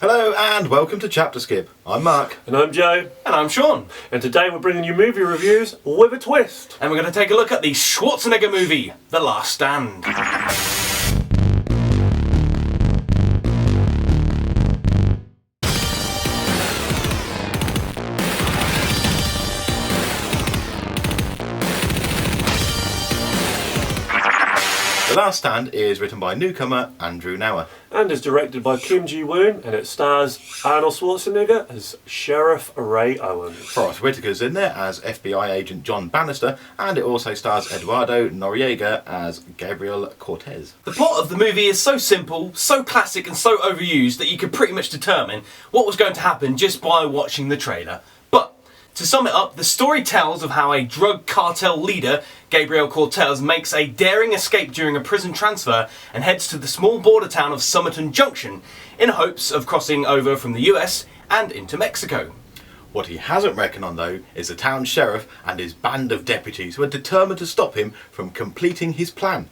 Hello and welcome to ChapterSkip. I'm Mark. And I'm Joe. And I'm Shaun. And today we're bringing you movie reviews with a twist. And we're going to take a look at the Schwarzenegger movie, The Last Stand. The Last Stand is written by newcomer Andrew Nower. And is directed by Jee-Woon, and it stars Arnold Schwarzenegger as Sheriff Ray Owens. Forrest Whitaker's in there as FBI agent John Bannister, and it also stars Eduardo Noriega as Gabriel Cortez. The plot of the movie is so simple, so classic and so overused that you could pretty much determine what was going to happen just by watching the trailer. But to sum it up, the story tells of how a drug cartel leader, Gabriel Cortez, makes a daring escape during a prison transfer and heads to the small border town of Somerton Junction in hopes of crossing over from the US and into Mexico. What he hasn't reckoned on though is the town sheriff and his band of deputies who are determined to stop him from completing his plan.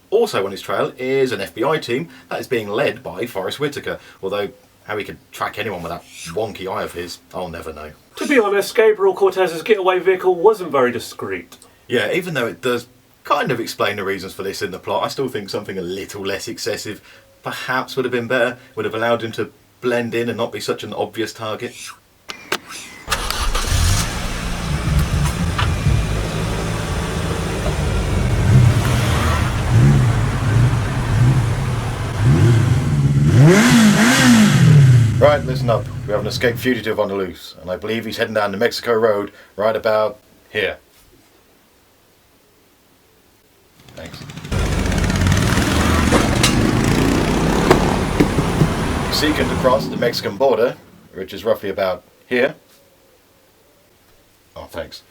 Also on his trail is an FBI team that is being led by Forrest Whitaker, although how he could track anyone with that wonky eye of his, I'll never know. To be honest, Gabriel Cortez's getaway vehicle wasn't very discreet. Yeah, even though it does kind of explain the reasons for this in the plot, I still think something a little less excessive perhaps would have been better, would have allowed him to blend in and not be such an obvious target. Right, listen up. We have an escaped fugitive on the loose, and I believe he's heading down the Mexico Road right about here. Thanks. He's seeking to cross the Mexican border, which is roughly about here. Oh, thanks.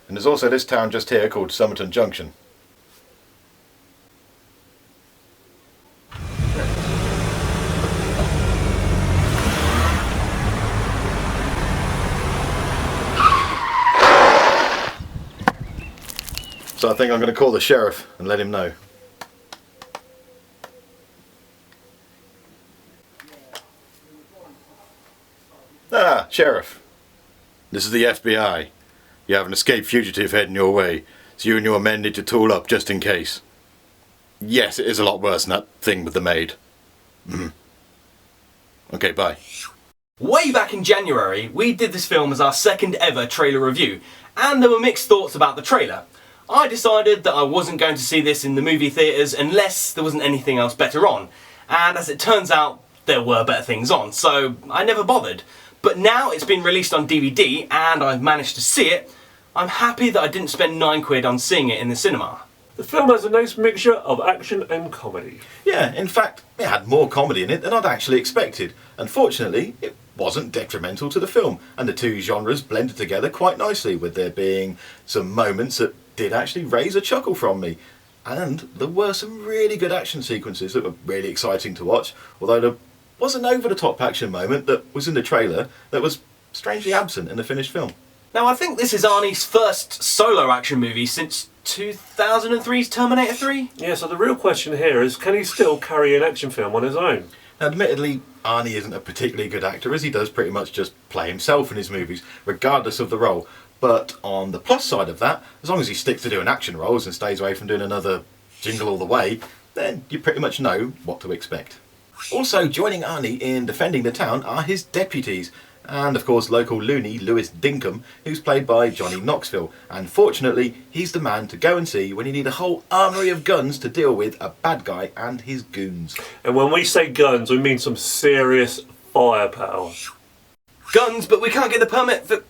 And there's also this town just here called Somerton Junction. So I think I'm going to call the sheriff and let him know. Ah, Sheriff. This is the FBI. You have an escaped fugitive heading your way, so you and your men need to tool up just in case. Yes, it is a lot worse than that thing with the maid. Okay, bye. Way back in January, we did this film as our second ever trailer review, and there were mixed thoughts about the trailer. I decided that I wasn't going to see this in the movie theatres unless there wasn't anything else better on, and as it turns out, there were better things on, so I never bothered. But now it's been released on DVD and I've managed to see it, I'm happy that I didn't spend £9 on seeing it in the cinema. The film has a nice mixture of action and comedy. Yeah, in fact, it had more comedy in it than I'd actually expected. Unfortunately, it wasn't detrimental to the film, and the two genres blended together quite nicely, with there being some moments that did actually raise a chuckle from me. And there were some really good action sequences that were really exciting to watch, although there was an over-the-top action moment that was in the trailer that was strangely absent in the finished film. Now I think this is Arnie's first solo action movie since 2003's Terminator 3? Yeah, so the real question here is, can he still carry an action film on his own? Now, admittedly, Arnie isn't a particularly good actor, as he does pretty much just play himself in his movies, regardless of the role. But on the plus side of that, as long as he sticks to doing action roles and stays away from doing another Jingle All the Way, then you pretty much know what to expect. Also joining Arnie in defending the town are his deputies, and of course local loony Lewis Dinkum, who's played by Johnny Knoxville, and fortunately he's the man to go and see when you need a whole armoury of guns to deal with a bad guy and his goons. And when we say guns, we mean some serious firepower. Guns, but we can't get the permit for...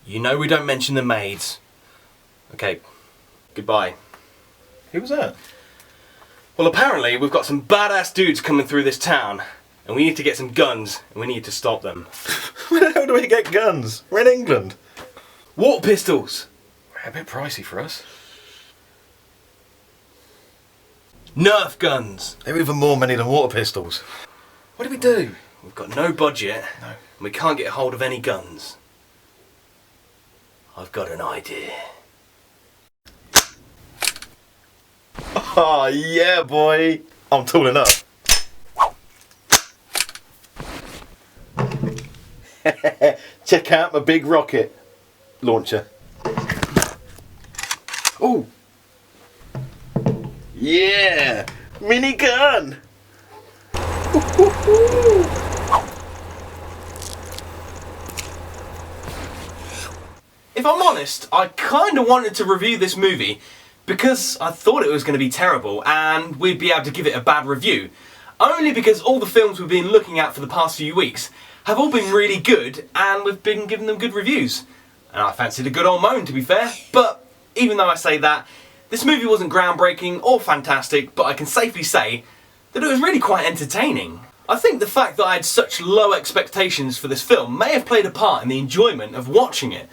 You know we don't mention the maids. Okay, goodbye. Who was that? Well, apparently we've got some badass dudes coming through this town, and we need to get some guns, and we need to stop them. Where the hell do we get guns? We're in England. Water pistols! A bit pricey for us. Nerf guns! They're even more money than water pistols. What do we do? We've got no budget, No. and we can't get hold of any guns. I've got an idea. Oh yeah, boy. I'm tooling up. Check out my big rocket launcher. Oh! Yeah! Mini gun! If I'm honest, I kind of wanted to review this movie because I thought it was going to be terrible and we'd be able to give it a bad review. Only because all the films we've been looking at for the past few weeks have all been really good and we've been giving them good reviews. And I fancied a good old moan, to be fair. But even though I say that, this movie wasn't groundbreaking or fantastic, but I can safely say that it was really quite entertaining. I think the fact that I had such low expectations for this film may have played a part in the enjoyment of watching it.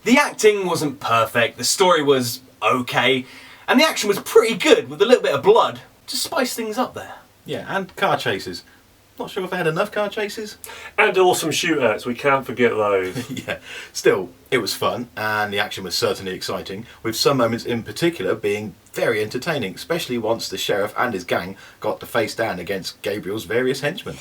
The acting wasn't perfect, the story was okay, and the action was pretty good with a little bit of blood to spice things up there. Yeah, and car chases. Not sure if I had enough car chases. And awesome shootouts, we can't forget those. Yeah, still, it was fun, and the action was certainly exciting, with some moments in particular being very entertaining, especially once the sheriff and his gang got to face down against Gabriel's various henchmen.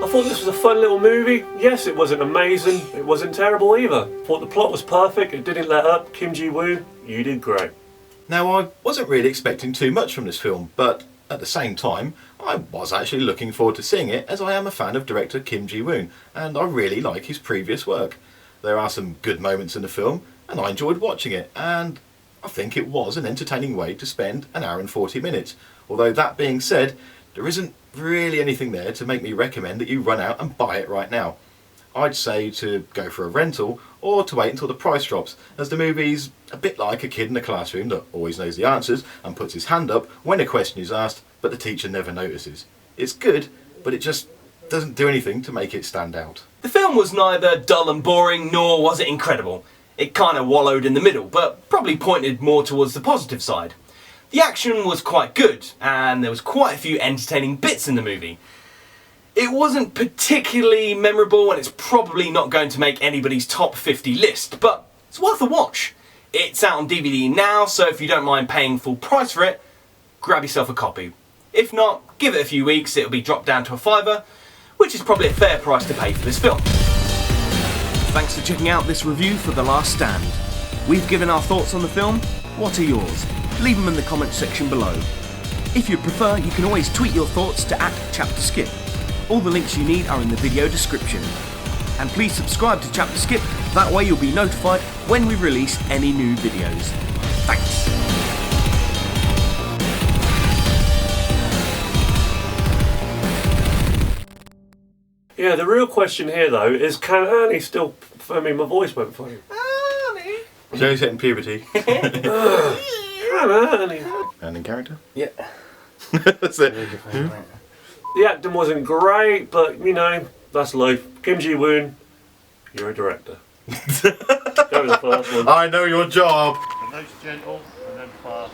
I thought this was a fun little movie. Yes, it wasn't amazing, it wasn't terrible either. Thought the plot was perfect, it didn't let up. Jee-Woon, you did great. Now, I wasn't really expecting too much from this film, but at the same time, I was actually looking forward to seeing it, as I am a fan of director Je-Woon, and I really like his previous work. There are some good moments in the film, and I enjoyed watching it, and I think it was an entertaining way to spend an hour and 40 minutes. Although that being said, there isn't really anything there to make me recommend that you run out and buy it right now. I'd say to go for a rental or to wait until the price drops, as the movie's a bit like a kid in a classroom that always knows the answers and puts his hand up when a question is asked, but the teacher never notices. It's good, but it just doesn't do anything to make it stand out. The film was neither dull and boring, nor was it incredible. It kind of wallowed in the middle, but probably pointed more towards the positive side. The action was quite good, and there was quite a few entertaining bits in the movie. It wasn't particularly memorable, and it's probably not going to make anybody's top 50 list, but it's worth a watch. It's out on DVD now, so if you don't mind paying full price for it, grab yourself a copy. If not, give it a few weeks, it'll be dropped down to $5, which is probably a fair price to pay for this film. Thanks for checking out this review for The Last Stand. We've given our thoughts on the film. What are yours? Leave them in the comments section below. If you prefer, you can always tweet your thoughts to @ChapterSkip. All the links you need are in the video description. And please subscribe to ChapterSkip, that way you'll be notified when we release any new videos. Thanks! Yeah, the real question here though is, can Annie still... I mean, my voice went funny. Annie! Joe's hitting puberty. Can Annie? And in character? Yeah. That's it. The acting wasn't great, but you know, that's life. Jee-Woon, you're a director. That was the first one. I know your job. The most gentle and then fast.